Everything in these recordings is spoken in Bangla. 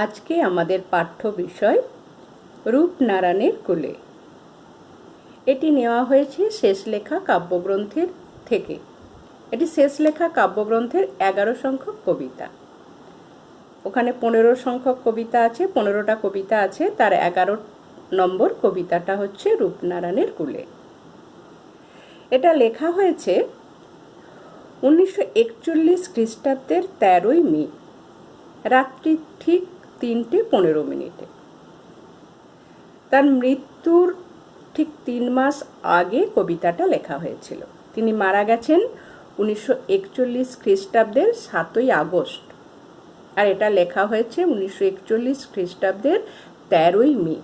আজকে আমাদের পাঠ্য বিষয় রূপনারায়ণের কোলে। এটি নেওয়া হয়েছে শেষ লেখা কাব্যগ্রন্থের থেকে। এটি শেষ লেখা কাব্যগ্রন্থের 11 সংখ্যক কবিতা। ওখানে 15 সংখ্যক কবিতা আছে, 15টা কবিতা আছে, তার 11 নম্বর কবিতাটা হচ্ছে রূপনারায়ণের কোলে। এটা লেখা হয়েছে 1941 খ্রিস্টাব্দের 13ই মে, রাত্রি ঠিক 3:15। তার মৃত্যুর ঠিক 3 মাস আগে কবিতাটা লেখা হয়েছিল। তিনি মারা গেছেন 1941 খ্রিস্টাব্দের 7ই আগস্ট, আর এটা লেখা হয়েছে 1941 খ্রিস্টাব্দের 13ই মে।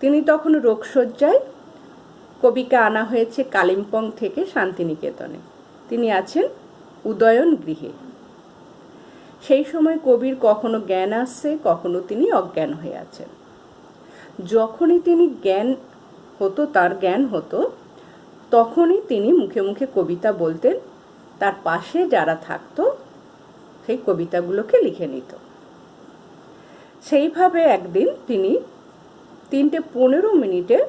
তিনি তখন রোগশয্যায়। কবিকে আনা হয়েছে কালিম্পং থেকে শান্তিনিকেতনে। তিনি আছেন উদয়ন গৃহে। সেই সময় কবির কখনো জ্ঞান আসছে, কখনো তিনি অজ্ঞান হয়ে আছেন। যখনই তিনি তার জ্ঞান হতো, তখনই তিনি মুখে মুখে কবিতা বলতেন। তার পাশে যারা থাকতো সেই কবিতাগুলোকে লিখে নিত। সেইভাবে একদিন তিনি 3:15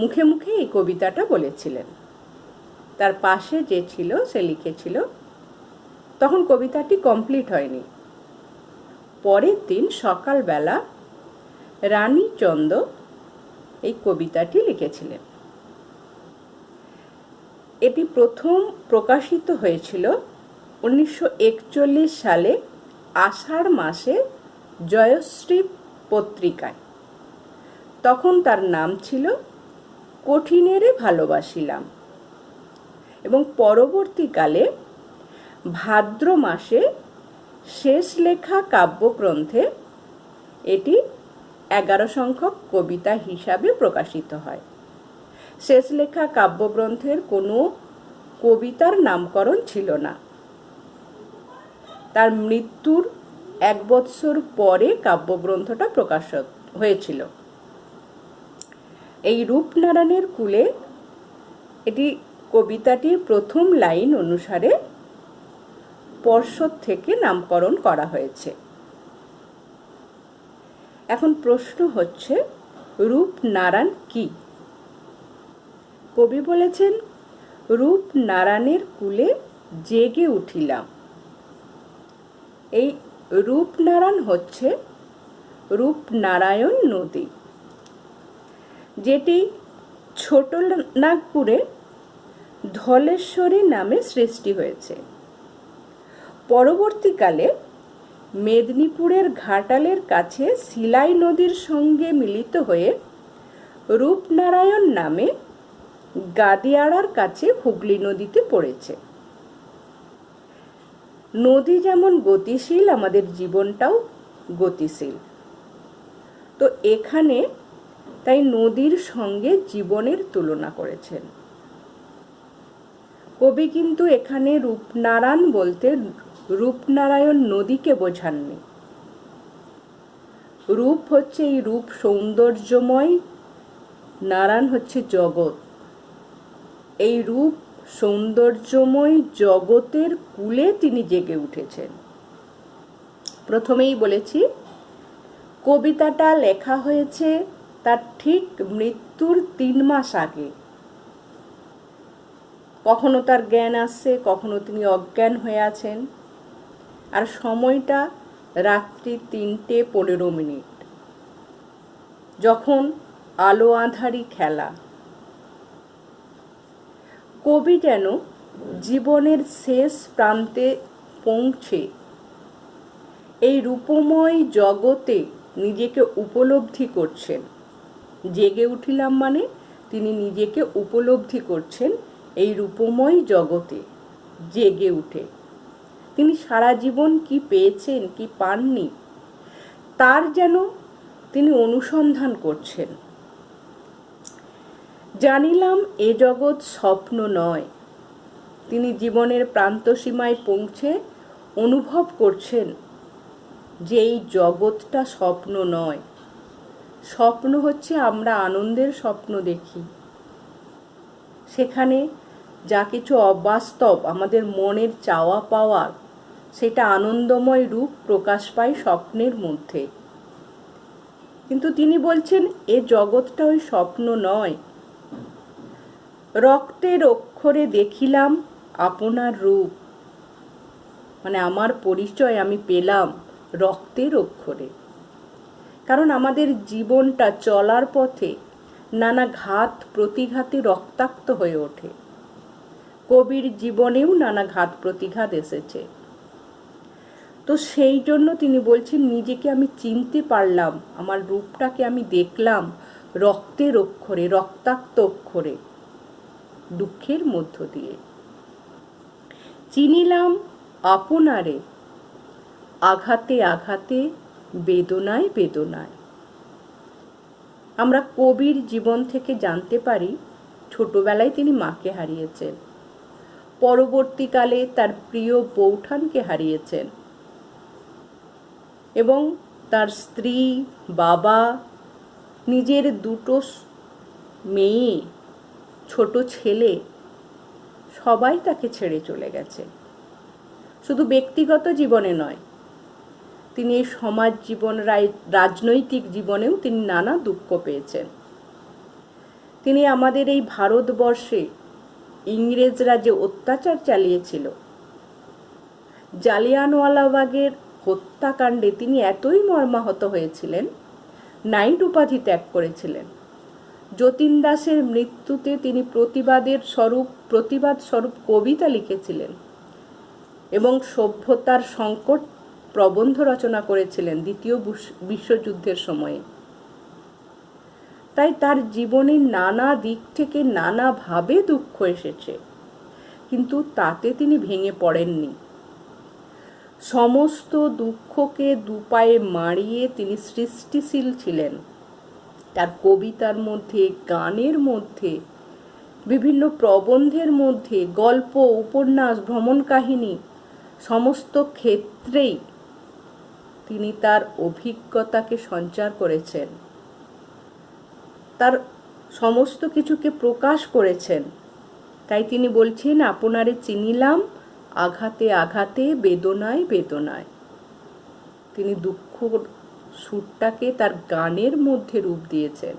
মুখে মুখে এই কবিতাটা বলেছিলেন। তার পাশে যে ছিল সে লিখেছিল। তখন কবিতাটি কমপ্লিট হয়নি। পরের দিন সকালবেলা রানীচন্দ এই কবিতাটি লিখেছিলেন। এটি প্রথম প্রকাশিত হয়েছিল 1941 সালে আষাঢ় মাসে জয়শ্রী পত্রিকায়। তখন তার নাম ছিল কঠিনেরে ভালোবাসিলাম, এবং পরবর্তীকালে ভাদ্র মাসে শেষ লেখা কাব্যগ্রন্থে এটি 11 সংখ্যক কবিতা হিসাবে প্রকাশিত হয়। শেষ লেখা কাব্যগ্রন্থের কোনো কবিতার নামকরণ ছিল না। তার মৃত্যুর 1 বৎসর পরে কাব্যগ্রন্থটা প্রকাশ হয়েছিল। এই রূপনারায়ণের কোলে এটি কবিতাটির প্রথম লাইন অনুসারে পর্ষদ থেকে নামকরণ করা হয়েছে। এখন প্রশ্ন হচ্ছে, রূপনারায়ণ কি? কবি বলেছেন, রূপনারায়ণের কোলে জেগে উঠিলাম। এই রূপনারায়ণ হচ্ছে রূপনারায়ণ নদী, যেটি ছোটনাগপুরে ধলেশ্বরী নামে সৃষ্টি হয়েছে। পরবর্তীকালে মেদিনীপুরের ঘাটালের কাছে শিলাই নদীর সঙ্গে মিলিত হয়ে রূপনারায়ণ নামে গাদিয়াড়ার কাছে হুগলি নদীতে পড়েছে। নদী যেমন গতিশীল, আমাদের জীবনটাও গতিশীল। তো এখানে তাই নদীর সঙ্গে জীবনের তুলনা করেছেন কবি। কিন্তু এখানে রূপনারায়ণ বলতে রূপনারায়ণ নদীকে বোঝাননি। রূপ হচ্ছে এই রূপ সৌন্দর্যময়, নারায়ণ হচ্ছে জগৎ। এই রূপ সৌন্দর্যময় জগতের কূলে তিনি জেগে উঠেছেন। প্রথমেই বলেছি, কবিতাটা লেখা হয়েছে তার ঠিক মৃত্যুর 3 মাস আগে। কখনো তার জ্ঞান আসছে, কখনো তিনি অজ্ঞান হয়ে আছেন। আর সময়টা রাত্রি 3:15, যখন আলো আঁধারি খেলা। কবি যেন জীবনের শেষ প্রান্তে পৌঁছে এই রূপময় জগতে নিজেকে উপলব্ধি করছেন। জেগে উঠিলাম মানে তিনি নিজেকে উপলব্ধি করছেন এই রূপময় জগতে জেগে উঠে। তিনি সারা জীবন কি পেয়েছেন, কি পাননি, তার যেন তিনি অনুসন্ধান করছেন। জানিলাম এ জগৎ স্বপ্ন নয়। তিনি জীবনের প্রান্তসীমায় পৌঁছে অনুভব করছেন যে এই জগৎটা স্বপ্ন নয়। স্বপ্ন হচ্ছে আমরা আনন্দের স্বপ্ন দেখি, সেখানে যা কিছু অবাস্তব, আমাদের মনের চাওয়া পাওয়ার সেটা আনন্দময় রূপ প্রকাশ পায় স্বপ্নের মধ্যে। কিন্তু তিনি বলছেন এ জগৎটা ওই স্বপ্ন নয়। রক্তের অক্ষরে দেখিলাম আপনার রূপ, মানে আমার পরিচয় আমি পেলাম রক্তের অক্ষরে। কারণ আমাদের জীবনটা চলার পথে নানা ঘাত প্রতিঘাতে রক্তাক্ত হয়ে ওঠে। কবির জীবনেও নানা ঘাত প্রতিঘাত এসেছে। তো সেই জন্য তিনি বলছেন নিজেকে আমি চিনতে পারলাম, আমার রূপটাকে আমি দেখলাম রক্তের অক্ষরে, রক্তাক্ত অক্ষরে, দুঃখের মধ্য দিয়ে। চিনিলাম আপনারে আঘাতে আঘাতে বেদনায় বেদনায়। আমরা কবির জীবন থেকে জানতে পারি ছোটবেলায় তিনি মাকে হারিয়েছেন, পরবর্তীকালে তার প্রিয় বৌঠানকে হারিয়েছেন, এবং তার স্ত্রী, বাবা, নিজের দুটো মেয়ে, ছোট ছেলে সবাই তাকে ছেড়ে চলে গেছে। শুধু ব্যক্তিগত জীবনে নয়, তিনি এই সমাজ জীবন, রাজনৈতিক জীবনেও তিনি নানা দুঃখ পেয়েছেন। তিনি আমাদের এই ভারতবর্ষে ইংরেজরা যে অত্যাচার চালিয়েছিল, জালিয়ানওয়ালাবাগের হত্যাকাণ্ডে তিনি এতই মর্মাহত হয়েছিলেন, নাইট উপাধি ত্যাগ করেছিলেন। যতীন দাসের মৃত্যুতে তিনি প্রতিবাদ স্বরূপ কবিতা লিখেছিলেন এবং সভ্যতার সংকট প্রবন্ধ রচনা করেছিলেন দ্বিতীয় বিশ্বযুদ্ধের সময়ে। তাই তার জীবনে নানা দিক থেকে নানাভাবে দুঃখ এসেছে, কিন্তু তাতে তিনি ভেঙে পড়েননি। সমস্ত দুঃখকে দুপায়ে মারিয়ে তিনি সৃষ্টিশীল ছিলেন। তার কবিতার মধ্যে, গানের মধ্যে, বিভিন্ন প্রবন্ধের মধ্যে, গল্প, উপন্যাস, ভ্রমণ কাহিনী, সমস্ত ক্ষেত্রেই তিনি তার অভিজ্ঞতাকে সঞ্চার করেছেন, তার সমস্ত কিছুকে প্রকাশ করেছেন। তাই তিনি বলছেন আপনারে চিনিলাম আঘাতে আঘাতে বেদনায় বেদনায়। তিনি দুঃখ সুরটাকে তার গানের মধ্যে রূপ দিয়েছেন,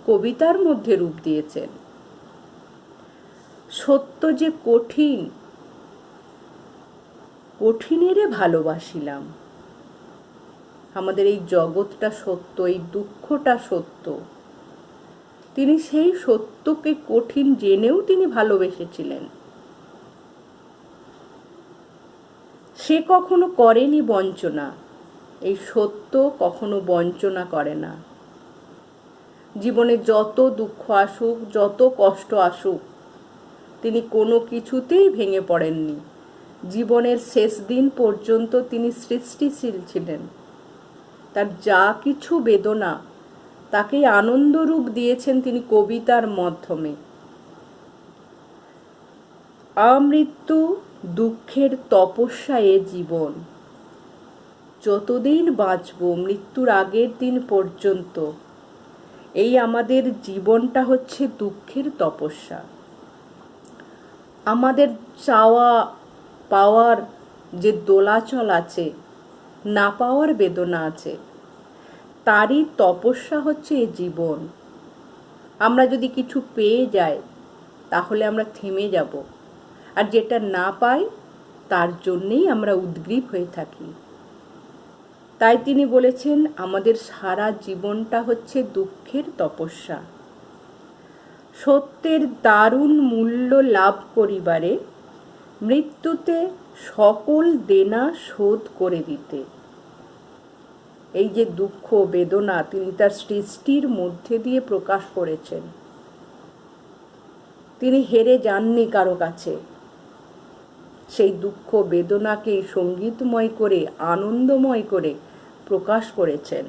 কবিতার মধ্যে রূপ দিয়েছেন। সত্য যে কঠিন, কঠিনেরে ভালোবাসিলাম। আমাদের এই জগৎটা সত্য, এই দুঃখটা সত্য। তিনি সেই সত্যকে কঠিন জেনেও তিনি ভালোবেসেছিলেন। সে কখনো করেনি বঞ্চনা, এই সত্য কখনো বঞ্চনা করে না। জীবনে যত দুঃখ আসুক, যত কষ্ট আসুক, তিনি কোনো কিছুতেই ভেঙে পড়েননি। জীবনের শেষ দিন পর্যন্ত তিনি সৃষ্টিশীল ছিলেন। তার যা কিছু বেদনা তাকেই আনন্দরূপ দিয়েছেন তিনি কবিতার মাধ্যমে। আমৃত্যু দুঃখের তপস্যা এ জীবন, যতদিন বাঁচব মৃত্যুর আগের দিন পর্যন্ত এই আমাদের জীবনটা হচ্ছে দুঃখের তপস্যা। আমাদের চাওয়া পাওয়ার যে দোলাচল আছে, না পাওয়ার বেদনা আছে, তারই তপস্যা হচ্ছে এ জীবন। আমরা যদি কিছু পেয়ে যাই তাহলে আমরা থেমে যাব, আর যেটা না পাই তার জন্যেই আমরা উদ্গ্রীব হয়ে থাকি। তাই তিনি বলেছেন আমাদের সারা জীবনটা হচ্ছে দুঃখের তপস্যা। সত্যের দারুণ মূল্য লাভ করিবারে মৃত্যুতে সকল দেনা শোধ করে দিতে। এই যে দুঃখ বেদনা তিনি তার সৃষ্টির মধ্যে দিয়ে প্রকাশ করেছেন। তিনি হেরে যাননি কারো কাছে। সেই দুঃখ বেদনাকে সঙ্গীতময় করে, আনন্দময় করে প্রকাশ করেছেন।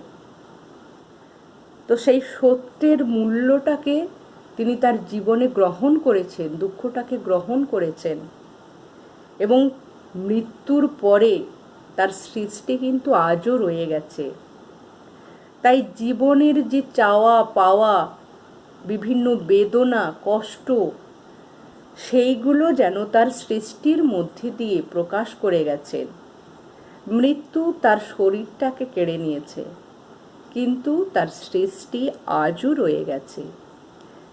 তো সেই সত্যের মূল্যটাকে তিনি তার জীবনে গ্রহণ করেছেন, দুঃখটাকে গ্রহণ করেছেন, এবং মৃত্যুর পরে তার সৃষ্টি কিন্তু আজও রয়ে গেছে। তাই জীবনের যে চাওয়া পাওয়া, বিভিন্ন বেদনা, কষ্ট, সেইগুলো যেন তার সৃষ্টির মধ্যে দিয়ে প্রকাশ করে গেছেন। মৃত্যু তার শরীরটাকে কেড়ে নিয়েছে, কিন্তু তার সৃষ্টি আজও রয়ে গেছে।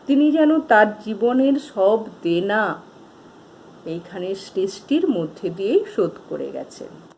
তিনি যেন তার জীবনের সব দেনা এইখানে সৃষ্টির মধ্যে দিয়েই শোধ করে গেছেন।